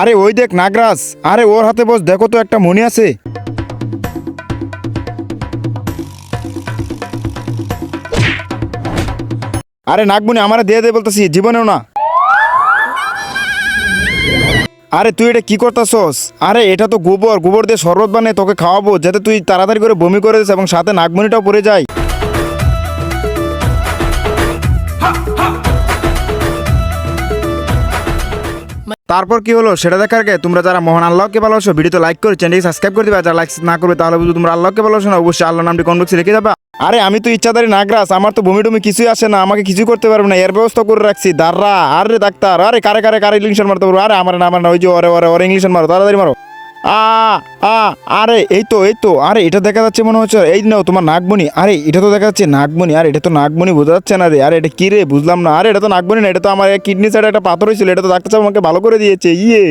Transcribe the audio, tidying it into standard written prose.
আরে ওই দেখ নাগরাজ, আরে ওর হাতে বস, দেখো তো একটা মণি আছে। আরে নাগমণি আমারে দিয়ে দে বলতেছি, জীবনেও না। আরে তুই এটা কি করতেছস? আরে এটা তো গোবর, গোবর দিয়ে শরবত বানিয়ে তোকে খাওয়াবো, যাতে তুই তাড়াতাড়ি করে বমি করে দিস এবং সাথে নাগমণিটাও পড়ে যায়। তারপর কি হলো সেটা দেখার আগে তোমরা যারা মহান আল্লাহকে ভালোবাসো ভিডিওতে লাইক করে চ্যানেলকে সাবস্ক্রাইব করে দিবা, যারা লাইক না করবে তাহলে বুঝো তোমরা আল্লাহকে ভালোবাসো না। অবশ্যই আল্লাহর নামটি কমেন্ট বক্সে লিখে যাবা। আরে আমি তো ইচ্ছাধারী নাগরাজ, আমার তো বমি টমি কিছুই আসে না, আমাকে কিছু করতে পারবে না, এর ব্যবস্থা করে রাখছি। দাঁড়া, আরে ডাক্তার, আরে কারে ইংলিশ মারতে পারবো? আরে আমার না ওই যে ওরে ইংলিশ মারো, তাড়াতাড়ি মারো। আ আ আরে এই তো আরে এটা দেখা যাচ্ছে মনে হচ্ছে, এই নাও তোমার নাগমণি। আরে এটা তো দেখা যাচ্ছে নাগমণি, আরে এটা তো নাগমণি বোঝা যাচ্ছে না রে। আরে এটা কি রে, বুঝলাম না। আরে এটা তো নাগমণি না, এটা তো আমার কিডনি সাইডে একটা পাথর হয়েছিল, এটা তো ডাক্তার সাহেব আমাকে ভালো করে দিয়েছে। ইয়ে